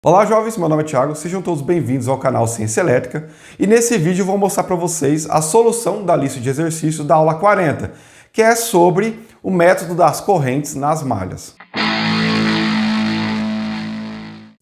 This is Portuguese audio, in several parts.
Olá jovens, meu nome é Thiago, sejam todos bem-vindos ao canal Ciência Elétrica e nesse vídeo eu vou mostrar para vocês a solução da lista de exercícios da aula 40, que é sobre o método das correntes nas malhas.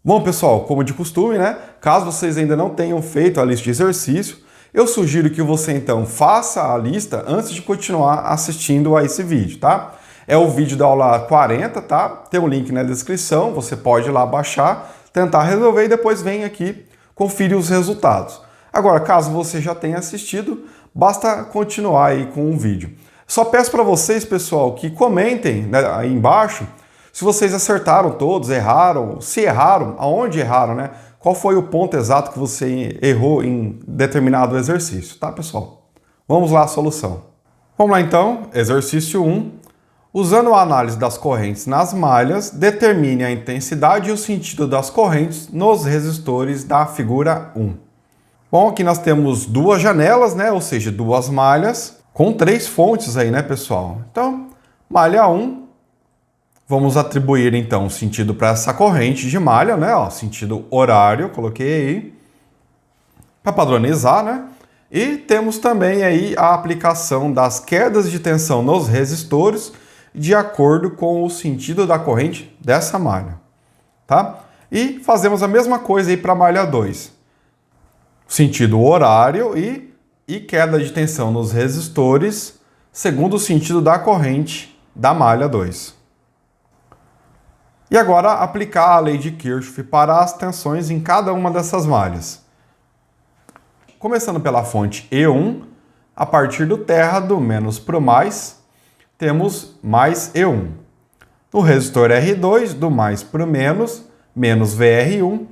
Bom pessoal, como de costume, caso vocês ainda não tenham feito a lista de exercício, eu sugiro que você então faça a lista antes de continuar assistindo a esse vídeo, tá? É o vídeo da aula 40, tá? Tem um link na descrição, você pode ir lá baixar, tentar resolver e depois vem aqui conferir os resultados. Agora, caso você já tenha assistido, basta continuar aí com o vídeo. Só peço para vocês, pessoal, que comentem aí embaixo se vocês acertaram todos, erraram, se erraram, aonde erraram, Qual foi o ponto exato que você errou em determinado exercício, tá, pessoal? Vamos lá à solução. Vamos lá então, exercício 1. Usando a análise das correntes nas malhas, determine a intensidade e o sentido das correntes nos resistores da figura 1. Bom, aqui nós temos duas janelas, ou seja, duas malhas, com três fontes aí, pessoal? Então, malha 1, vamos atribuir então o sentido para essa corrente de malha, sentido horário, coloquei aí, para padronizar, E temos também aí a aplicação das quedas de tensão nos resistores, de acordo com o sentido da corrente dessa malha, tá? E fazemos a mesma coisa aí para a malha 2. Sentido horário e queda de tensão nos resistores, segundo o sentido da corrente da malha 2. E agora aplicar a lei de Kirchhoff para as tensões em cada uma dessas malhas. Começando pela fonte E1, a partir do terra do menos para o mais, temos mais E1. No resistor R2, do mais para o menos VR1.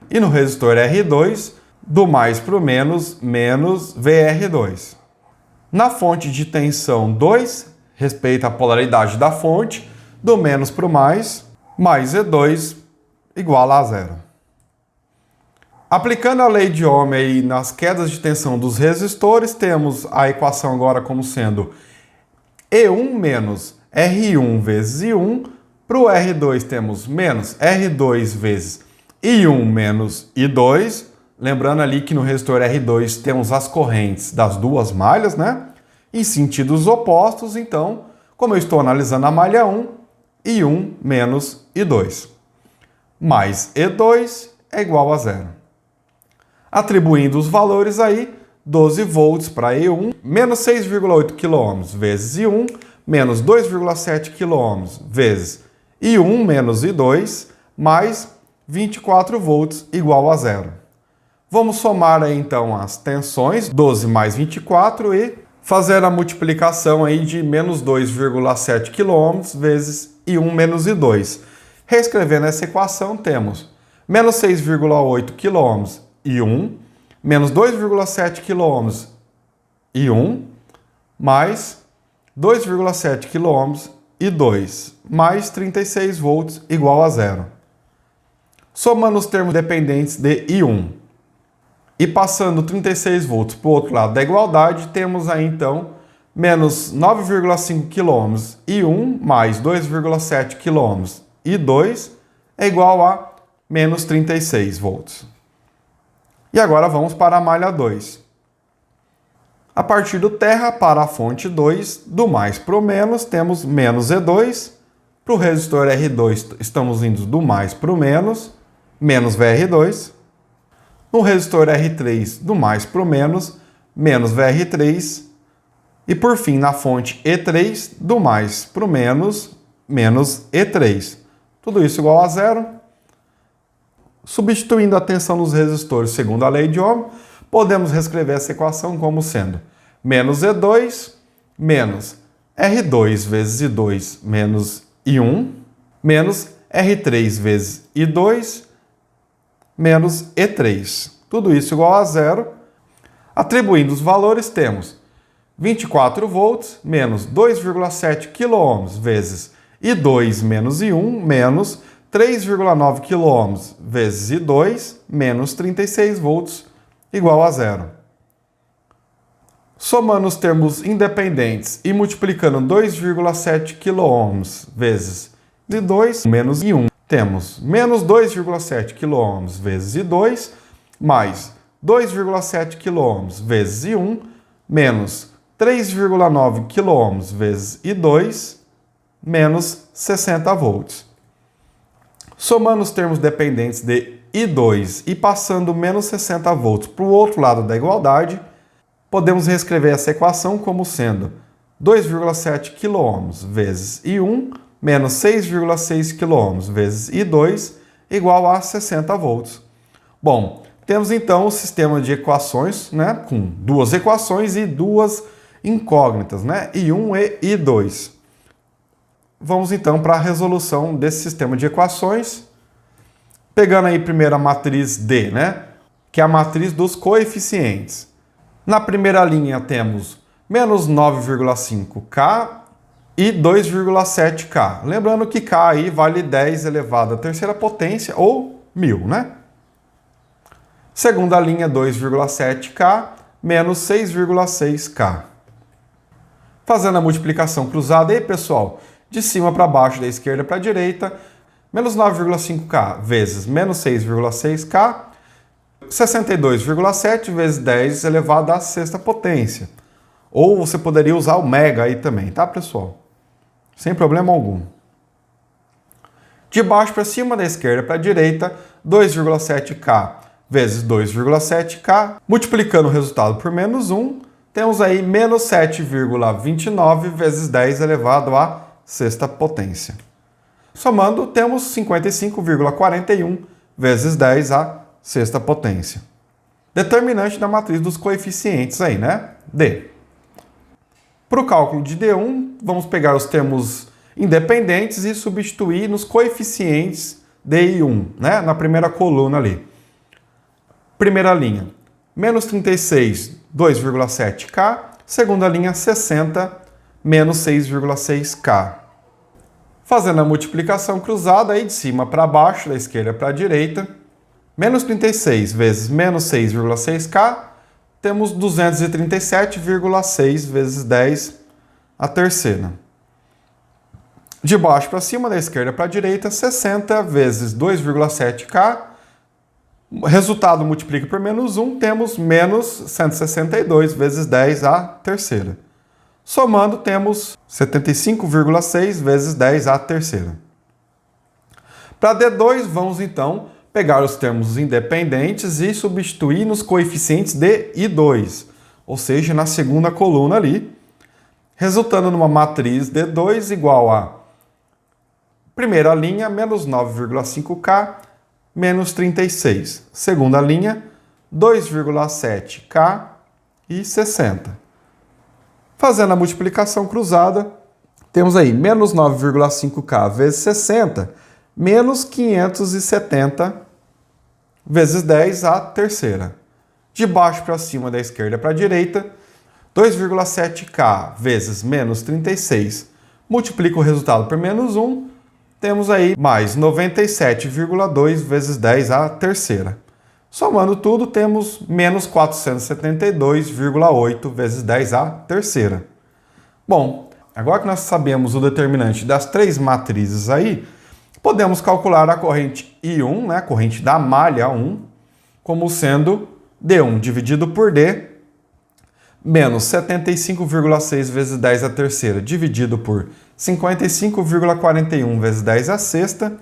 E no resistor R2, do mais para o menos VR2. Na fonte de tensão 2, respeita a polaridade da fonte, do menos para o mais E2 igual a zero. Aplicando a lei de Ohm aí nas quedas de tensão dos resistores, temos a equação agora como sendo E1 menos R1 vezes I1, para o R2 temos menos R2 vezes I1 menos I2, lembrando ali que no resistor R2 temos as correntes das duas malhas, em sentidos opostos, então, como eu estou analisando a malha 1, I1 menos I2, mais E2 é igual a zero. Atribuindo os valores aí, 12 volts para E1, menos 6,8 kΩ vezes I1, menos 2,7 kΩ vezes I1 menos I2, mais 24 volts igual a zero. Vamos somar aí então as tensões, 12 mais 24, e fazer a multiplicação aí de menos 2,7 kΩ vezes I1 menos I2. Reescrevendo essa equação, temos menos 6,8 kΩ I1, menos 2,7 kΩ I1, mais 2,7 kΩ I2, mais 36 volts igual a zero. Somando os termos dependentes de I1 e passando 36 volts para o outro lado da igualdade, temos aí então menos 9,5 kΩ I1 mais 2,7 kΩ I2 é igual a menos 36 volts. E agora vamos para a malha 2. A partir do terra para a fonte 2, do mais para o menos, temos menos E2. Para o resistor R2, estamos indo do mais para o menos VR2. No resistor R3, do mais para o menos VR3. E por fim, na fonte E3, do mais para o menos E3. Tudo isso igual a zero. Substituindo a tensão nos resistores segundo a lei de Ohm, podemos reescrever essa equação como sendo menos E2 menos R2 vezes I2 menos I1 menos R3 vezes I2 menos E3. Tudo isso igual a zero. Atribuindo os valores, temos 24 volts menos 2,7 kΩ vezes I2 menos I1 menos 3,9 kΩ vezes I2 menos 36 volts igual a zero. Somando os termos independentes e multiplicando 2,7 kΩ vezes I2 menos I1 temos menos 2,7 km vezes I2, mais 2,7 km vezes I1, menos 3,9 km vezes I2, menos 60 volts. Somando os termos dependentes de I2 e passando menos 60 volts para o outro lado da igualdade, podemos reescrever essa equação como sendo 2,7 km vezes I1 menos 6,6 km vezes I2 igual a 60 volts. Bom, temos então o sistema de equações, né, com duas equações e duas incógnitas, né, I1 e I2. Vamos então para a resolução desse sistema de equações, pegando aí primeiro a matriz D, né, que é a matriz dos coeficientes. Na primeira linha temos menos 9,5K e 2,7K. Lembrando que K aí vale 10 elevado à terceira potência ou 1000, né? Segunda linha, 2,7K menos 6,6K. Fazendo a multiplicação cruzada aí, pessoal, de cima para baixo, da esquerda para a direita, menos 9,5K vezes menos 6,6K, 62,7 vezes 10 elevado à sexta potência. Ou você poderia usar o mega aí também, tá, pessoal? Sem problema algum. De baixo para cima, da esquerda para a direita, 2,7K vezes 2,7K. Multiplicando o resultado por menos 1, temos aí menos 7,29 vezes 10 elevado à sexta potência. Somando, temos 55,41 vezes 10 à sexta potência. Determinante da matriz dos coeficientes aí, né? D. Para o cálculo de D1, vamos pegar os termos independentes e substituir nos coeficientes D e 1, né? Na primeira coluna ali. Primeira linha, menos 36, 2,7K. Segunda linha, 60, menos 6,6K. Fazendo a multiplicação cruzada aí de cima para baixo, da esquerda para a direita, menos 36 vezes menos 6,6K, temos 237,6 vezes 10 a terceira. De baixo para cima, da esquerda para a direita, 60 vezes 2,7K. Resultado multiplica por menos 1, temos menos 162 vezes 10 a terceira. Somando, temos 75,6 vezes 10 a terceira. Para D2, vamos então pegar os termos independentes e substituir nos coeficientes de I2, ou seja, na segunda coluna ali, resultando numa matriz D2 igual a primeira linha, menos 9,5K, menos 36. Segunda linha, 2,7K e 60. Fazendo a multiplicação cruzada, temos aí menos 9,5K vezes 60, menos 570 vezes 10 a terceira. De baixo para cima, da esquerda para a direita, 2,7K vezes menos 36. Multiplica o resultado por menos 1, temos aí mais 97,2 vezes 10 a terceira. Somando tudo, temos menos 472,8 vezes 10 a terceira. Bom, agora que nós sabemos o determinante das três matrizes aí, podemos calcular a corrente I1, né, a corrente da malha 1, como sendo D1 dividido por D, menos 75,6 vezes 10 a terceira, dividido por 55,41 vezes 10 a sexta,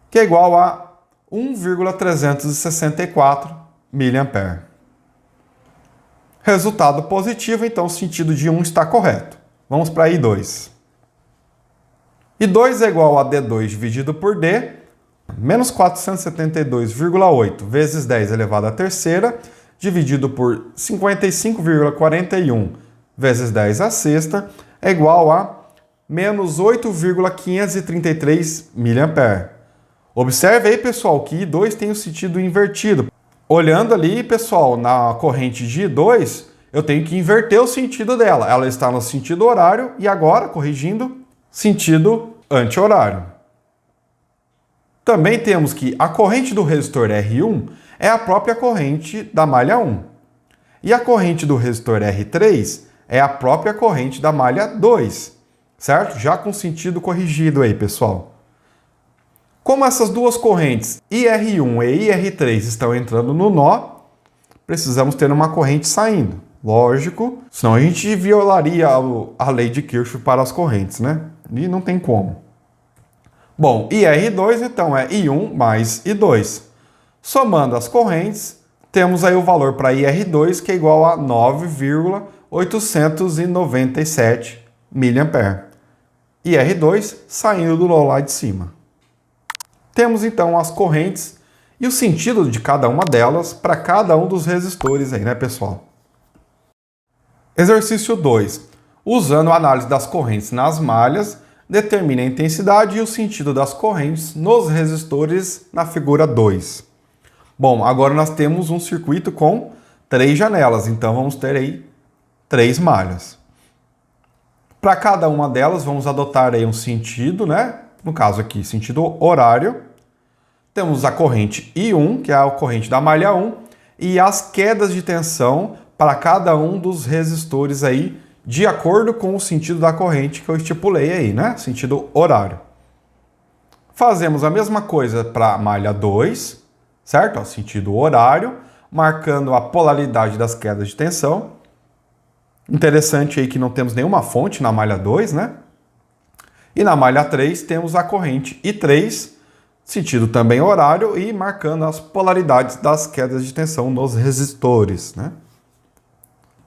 que é igual a 1,364 mA. Resultado positivo, então o sentido de 1 está correto. Vamos para I2. I2 é igual a D2 dividido por D, menos 472,8 vezes 10 elevado à terceira, dividido por 55,41 vezes 10 à sexta, é igual a menos 8,533 mA. Observe aí, pessoal, que I2 tem o sentido invertido. Olhando ali, pessoal, na corrente de I2, eu tenho que inverter o sentido dela. Ela está no sentido horário e agora, corrigindo, sentido anti-horário. Também temos que a corrente do resistor R1 é a própria corrente da malha 1. E a corrente do resistor R3 é a própria corrente da malha 2, certo? Já com sentido corrigido aí, pessoal. Como essas duas correntes, IR1 e IR3, estão entrando no nó, precisamos ter uma corrente saindo. Lógico, senão a gente violaria a lei de Kirchhoff para as correntes, né? E não tem como. Bom, IR2 então é I1 mais I2. Somando as correntes, temos aí o valor para IR2 que é igual a 9,897 mA. IR2 saindo do nó lá de cima. Temos então as correntes e o sentido de cada uma delas para cada um dos resistores aí, né, pessoal? Exercício 2. Usando a análise das correntes nas malhas, determine a intensidade e o sentido das correntes nos resistores na figura 2. Bom, agora nós temos um circuito com 3 janelas, então vamos ter aí 3 malhas. Para cada uma delas, vamos adotar aí um sentido, né? No caso aqui, sentido horário. Temos a corrente I1, que é a corrente da malha 1, e as quedas de tensão para cada um dos resistores aí, de acordo com o sentido da corrente que eu estipulei aí, né? Sentido horário. Fazemos a mesma coisa para a malha 2, certo? Ó, sentido horário, marcando a polaridade das quedas de tensão. Interessante aí que não temos nenhuma fonte na malha 2, né? E na malha 3 temos a corrente I3, sentido também horário e marcando as polaridades das quedas de tensão nos resistores, né?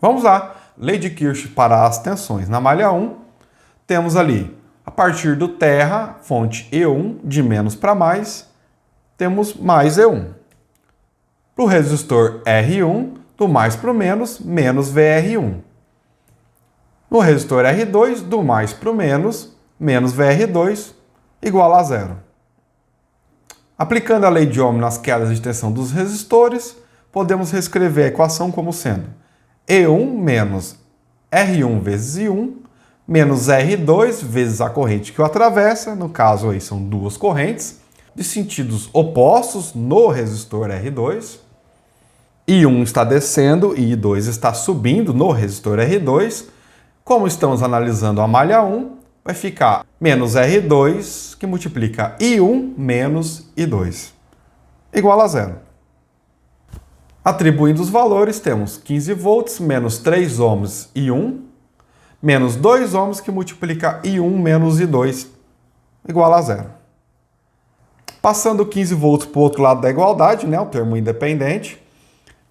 Vamos lá. Lei de Kirchhoff para as tensões. Na malha 1, temos ali, a partir do terra, fonte E1, de menos para mais, temos mais E1. Para o resistor R1, do mais para o menos, menos VR1. No resistor R2, do mais para o menos VR2, igual a zero. Aplicando a lei de Ohm nas quedas de tensão dos resistores, podemos reescrever a equação como sendo E1 menos R1 vezes I1 menos R2 vezes a corrente que o atravessa, no caso aí são duas correntes, de sentidos opostos no resistor R2. I1 está descendo e I2 está subindo no resistor R2. Como estamos analisando a malha 1, vai ficar menos R2, que multiplica I1 menos I2, igual a zero. Atribuindo os valores, temos 15 volts menos 3 ohms I1, menos 2 ohms, que multiplica I1 menos I2, igual a zero. Passando 15 volts para o outro lado da igualdade, né, o termo independente,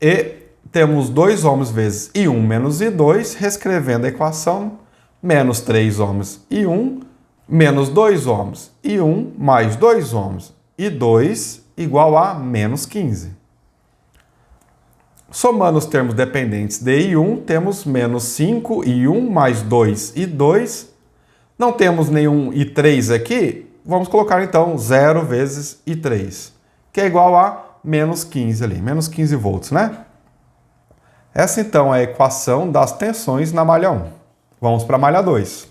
e temos 2 ohms vezes I1 menos I2, reescrevendo a equação, menos 3 ohms I1, menos 2 ohms I1, mais 2 ohms I2, igual a menos 15. Somando os termos dependentes de I1, temos menos 5 I1 mais 2 I2. Não temos nenhum I3 aqui, vamos colocar então 0 vezes I3, que é igual a menos 15 ali, menos 15 volts, né? Essa então é a equação das tensões na malha 1. Vamos para a malha 2.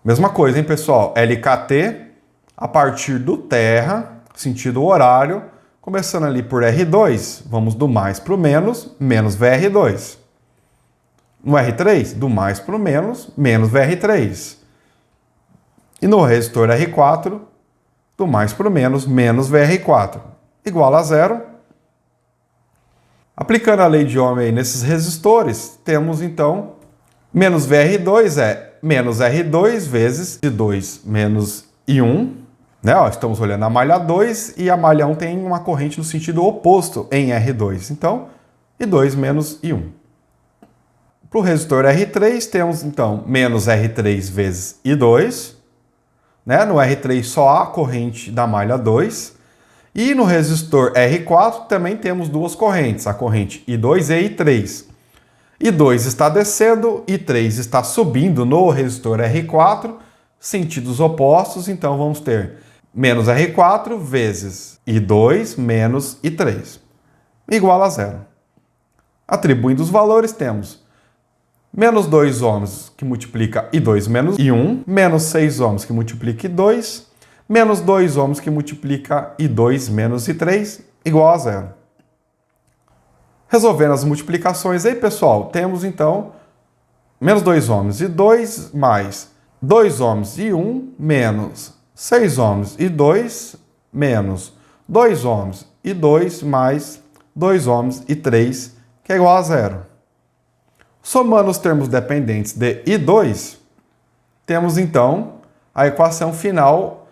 Mesma coisa, hein, pessoal? LKT, a partir do terra, sentido horário, começando ali por R2, vamos do mais para o menos, menos VR2. No R3, do mais para o menos VR3. E no resistor R4, do mais para o menos VR4, igual a zero. Aplicando a lei de Ohm aí nesses resistores, temos então menos VR2 é menos R2 vezes I2 menos I1. Né? Ó, estamos olhando a malha 2 e a malha 1 tem uma corrente no sentido oposto em R2. Então, I2 menos I1. Para o resistor R3, temos então menos R3 vezes I2. Né? No R3 só há a corrente da malha 2. E no resistor R4 também temos duas correntes, a corrente I2 e I3. I2 está descendo, I3 está subindo no resistor R4, sentidos opostos, então vamos ter menos R4 vezes I2 menos I3, igual a zero. Atribuindo os valores, temos menos 2 ohms, que multiplica I2 menos I1, menos 6 ohms, que multiplica I2, menos 2 ohms, que multiplica I2 menos I3, igual a zero. Resolvendo as multiplicações aí, pessoal, temos então menos 2 ohms I2 mais 2 ohms I1 menos 6 ohms e 2 menos 2 ohms e 2 mais 2 ohms e 3, que é igual a zero. Somando os termos dependentes de I 2, temos então a equação final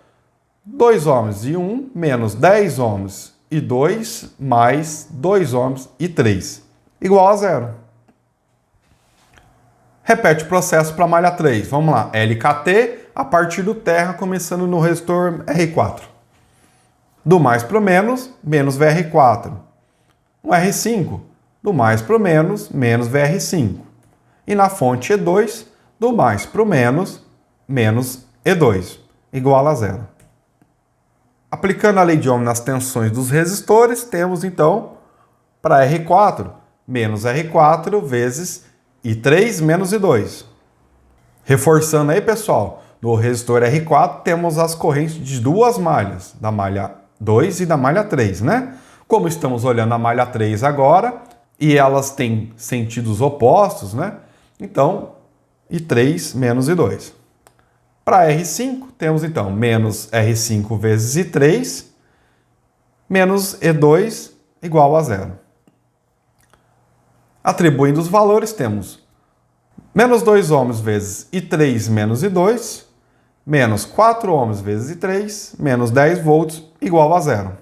2 ohms e 1 menos 10 ohms e 2 mais 2 ohms e 3, igual a zero. Repete o processo para a malha 3. Vamos lá. LKT a partir do terra, começando no resistor R4. Do mais para o menos VR4. No R5, do mais para o menos VR5. E na fonte E2, do mais para o menos E2, igual a zero. Aplicando a lei de Ohm nas tensões dos resistores, temos então, para R4, menos R4 vezes I3 menos I2. Reforçando aí, pessoal, no resistor R4 temos as correntes de duas malhas, da malha 2 e da malha 3, né? Como estamos olhando a malha 3 agora, e elas têm sentidos opostos, né? Então, I3 menos I2. Para R5, temos então menos R5 vezes I3 menos E2 igual a zero. Atribuindo os valores, temos menos 2 ohms vezes I3 menos I2, menos 4 ohms vezes I3, menos 10 volts, igual a zero.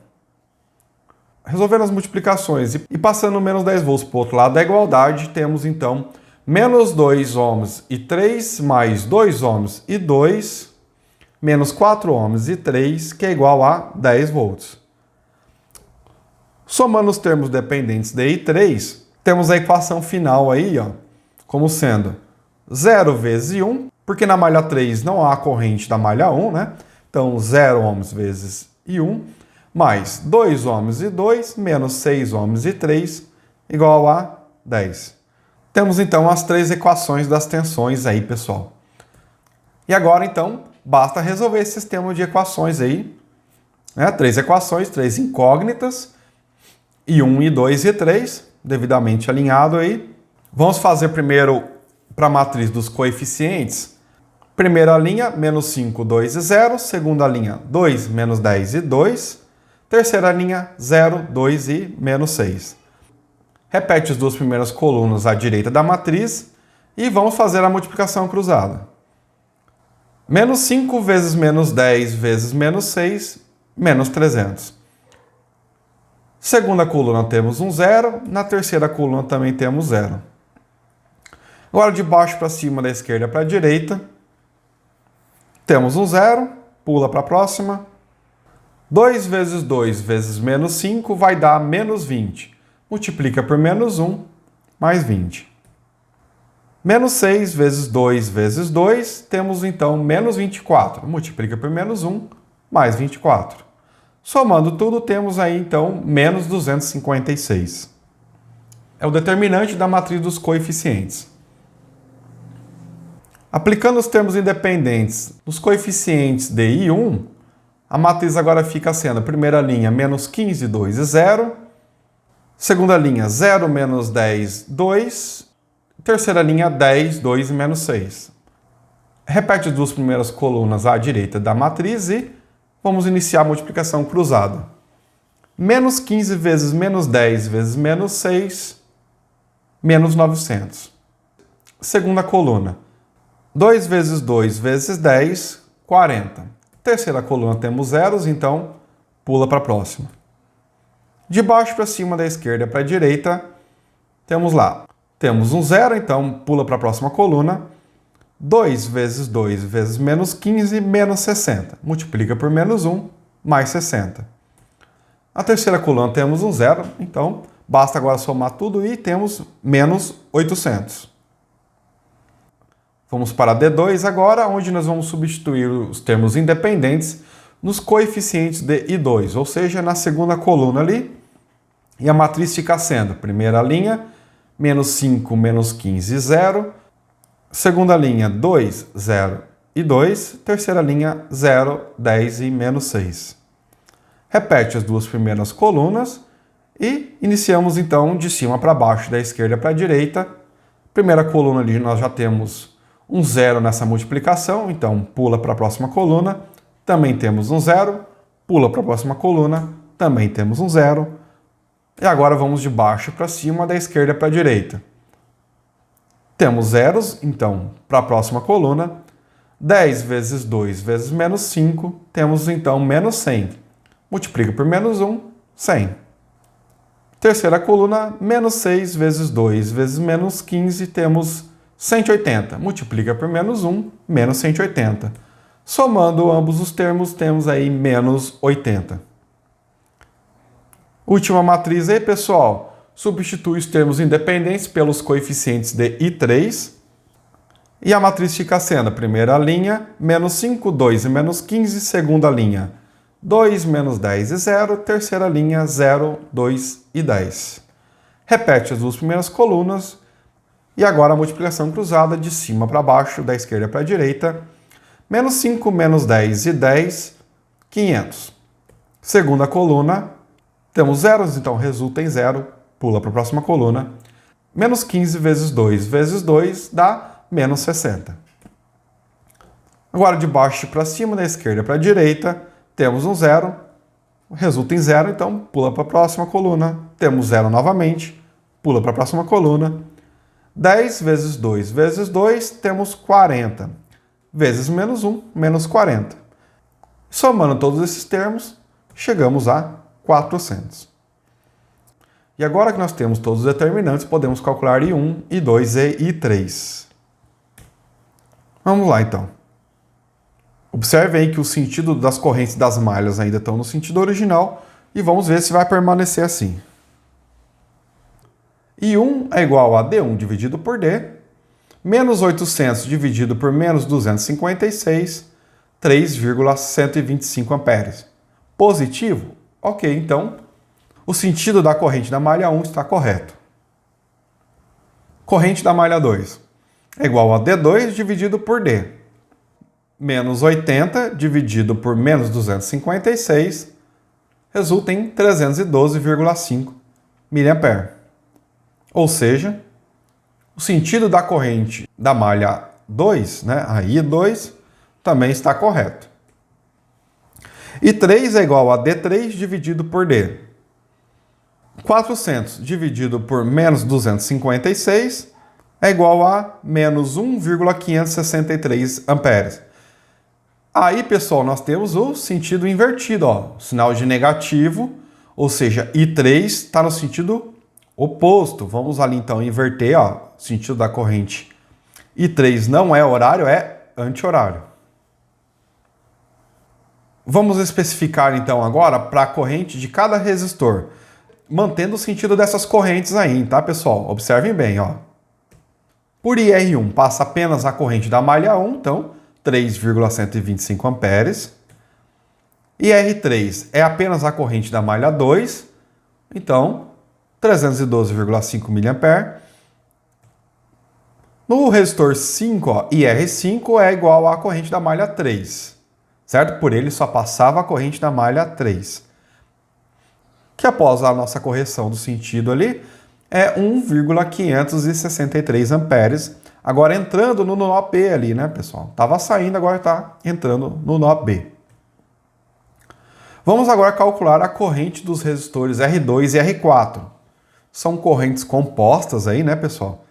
Resolvendo as multiplicações e passando menos 10 volts para o outro lado da igualdade, temos então menos 2 ohms I3 mais 2 ohms I2, menos 4 ohms I3, que é igual a 10 volts. Somando os termos dependentes de I3, temos a equação final aí, ó, como sendo 0 vezes 1, porque na malha 3 não há corrente da malha 1, né? Então 0 ohms vezes I1, mais 2 ohms e 2, menos 6 ohms e 3, igual a 10. Temos então as três equações das tensões aí, pessoal. E agora então, basta resolver esse sistema de equações aí, né? Três equações, três incógnitas, I1, I2 e I3, devidamente alinhado aí. Vamos fazer primeiro para a matriz dos coeficientes. Primeira linha, menos 5, 2 e 0. Segunda linha, 2, menos 10 e 2. Terceira linha, 0, 2 e menos 6. Repete as duas primeiras colunas à direita da matriz e vamos fazer a multiplicação cruzada. Menos 5 vezes menos 10 vezes menos 6, menos 300. Segunda coluna temos um zero, na terceira coluna também temos zero. Agora de baixo para cima, da esquerda para a direita, temos um zero, pula para a próxima. 2 vezes 2 vezes menos 5 vai dar menos 20. Multiplica por menos 1, mais 20. Menos 6 vezes 2 vezes 2, temos então menos 24. Multiplica por menos 1, mais 24. Somando tudo, temos aí então menos 256. É o determinante da matriz dos coeficientes. Aplicando os termos independentes nos coeficientes de I1, a matriz agora fica sendo, primeira linha, menos 15, 2 e 0. Segunda linha, 0, menos 10, 2. Terceira linha, 10, 2 e menos 6. Repete as duas primeiras colunas à direita da matriz e vamos iniciar a multiplicação cruzada. Menos 15 vezes menos 10 vezes menos 6, menos 900. Segunda coluna. 2 vezes 2 vezes 10, 40. Terceira coluna temos zeros, então pula para a próxima. De baixo para cima, da esquerda para a direita, temos lá. Temos um zero, então pula para a próxima coluna. 2 vezes 2 vezes menos 15, menos 60. Multiplica por menos 1, mais 60. Na terceira coluna temos um zero, então basta agora somar tudo e temos menos 800. Vamos para D2 agora, onde nós vamos substituir os termos independentes nos coeficientes de I2, ou seja, na segunda coluna ali. E a matriz fica sendo, primeira linha, menos 5, menos 15, 0. Segunda linha, 2, 0 e 2. Terceira linha, 0, 10 e menos 6. Repete as duas primeiras colunas e iniciamos então de cima para baixo, da esquerda para a direita. Primeira coluna ali nós já temos um zero nessa multiplicação, então pula para a próxima coluna. também temos um zero, pula para a próxima coluna, também temos um zero. E agora vamos de baixo para cima, da esquerda para a direita. Temos zeros, então, para a próxima coluna. 10 vezes 2 vezes menos 5, temos então menos 100. Multiplica por menos 1, 100. Terceira coluna, menos 6 vezes 2 vezes menos 15, temos 180. Multiplica por menos 1, menos 180. Somando ambos os termos, temos aí menos 80. Última matriz aí, pessoal. Substitui os termos independentes pelos coeficientes de I3. E a matriz fica sendo, primeira linha, menos 5, 2 e menos 15. Segunda linha, 2, menos 10 e 0. Terceira linha, 0, 2 e 10. Repete as duas primeiras colunas. E agora a multiplicação cruzada de cima para baixo, da esquerda para a direita. Menos 5, menos 10 e 10, 500. Segunda coluna, temos zeros, então resulta em 0. Pula para a próxima coluna. Menos 15 vezes 2 vezes 2 dá menos 60. Agora de baixo para cima, da esquerda para a direita, temos um zero. Resulta em 0, então pula para a próxima coluna. Temos 0 novamente. Pula para a próxima coluna. 10 vezes 2 vezes 2, temos 40. Vezes menos 1, menos 40. Somando todos esses termos, chegamos a 400. E agora que nós temos todos os determinantes, podemos calcular I1, I2 e I3. Vamos lá, então. Observe aí que o sentido das correntes das malhas ainda estão no sentido original e vamos ver se vai permanecer assim. I1 é igual a D1 dividido por D, menos 800 dividido por menos 256, 3,125 amperes. Positivo? Ok, então o sentido da corrente da malha 1 está correto. Corrente da malha 2 é igual a D2 dividido por D. Menos 80 dividido por menos 256 resulta em 312,5 mA. Ou seja, o sentido da corrente da malha 2, né, a I2, também está correto. I3 é igual a D3 dividido por D. 400 dividido por menos 256 é igual a menos 1,563 amperes. Aí, pessoal, nós temos o sentido invertido, ó, sinal de negativo, ou seja, I3 está no sentido oposto. Vamos ali, então, inverter ó, o sentido da corrente. I3 não é horário, é anti-horário. Vamos especificar, então, agora para a corrente de cada resistor, mantendo o sentido dessas correntes aí, tá, pessoal? Observem bem, ó. Por IR1 passa apenas a corrente da malha 1, então 3,125 amperes. IR3 é apenas a corrente da malha 2, então 312,5 mA. No resistor 5, ó, IR5 é igual à corrente da malha 3, certo? Por ele só passava a corrente da malha 3. Que após a nossa correção do sentido ali, é 1,563 amperes. Agora entrando no nó B ali, né, pessoal? Estava saindo, agora está entrando no nó B. Vamos agora calcular a corrente dos resistores R2 e R4. São correntes compostas aí, né, pessoal?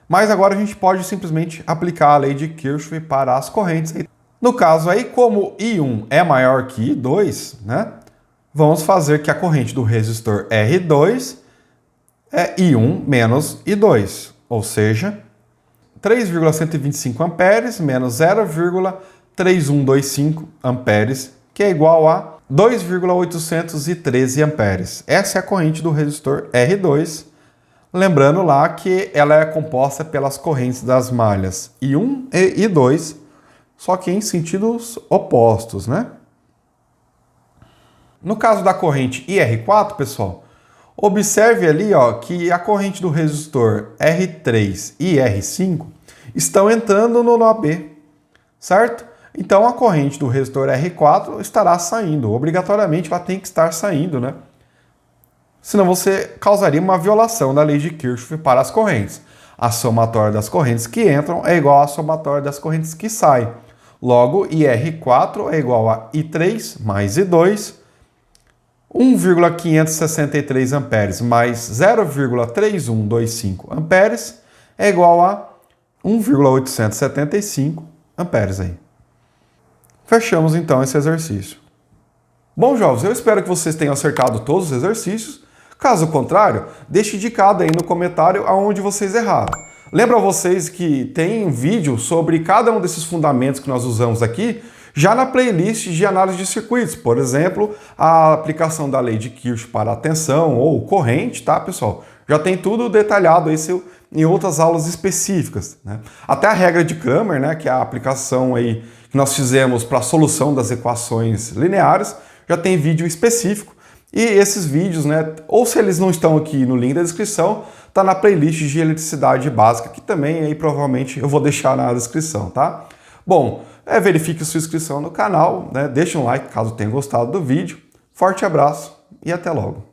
Mas agora a gente pode simplesmente aplicar a lei de Kirchhoff para as correntes. No caso aí, como I1 é maior que I2, né? Vamos fazer que a corrente do resistor R2 é I1 menos I2, ou seja, 3,125 amperes menos 0,3125 amperes, que é igual a 2,813 amperes. Essa é a corrente do resistor R2. Lembrando lá que ela é composta pelas correntes das malhas I1 e I2, só que em sentidos opostos, né? No caso da corrente IR4, pessoal, observe ali ó, que a corrente do resistor R3 e R5 estão entrando no nó B, certo? Então a corrente do resistor R4 estará saindo, obrigatoriamente ela tem que estar saindo, né? Senão você causaria uma violação da lei de Kirchhoff para as correntes. A somatória das correntes que entram é igual à somatória das correntes que saem. Logo, IR4 é igual a I3 mais I2, 1,563 amperes mais 0,3125 amperes é igual a 1,875 amperes aí. Fechamos então esse exercício. Bom, jovens, eu espero que vocês tenham acertado todos os exercícios. Caso contrário, deixe indicado aí no comentário aonde vocês erraram. Lembro a vocês que tem um vídeo sobre cada um desses fundamentos que nós usamos aqui, já na playlist de análise de circuitos. Por exemplo, a aplicação da lei de Kirchhoff para a tensão ou corrente, tá, pessoal? Já tem tudo detalhado aí em outras aulas específicas, né? Até a regra de Cramer, né, que é a aplicação aí que nós fizemos para a solução das equações lineares, já tem vídeo específico. E esses vídeos, né, ou se eles não estão aqui no link da descrição, tá na playlist de eletricidade básica, que também aí provavelmente eu vou deixar na descrição, tá? Bom, verifique sua inscrição no canal, né? Deixe um like caso tenha gostado do vídeo. Forte abraço e até logo!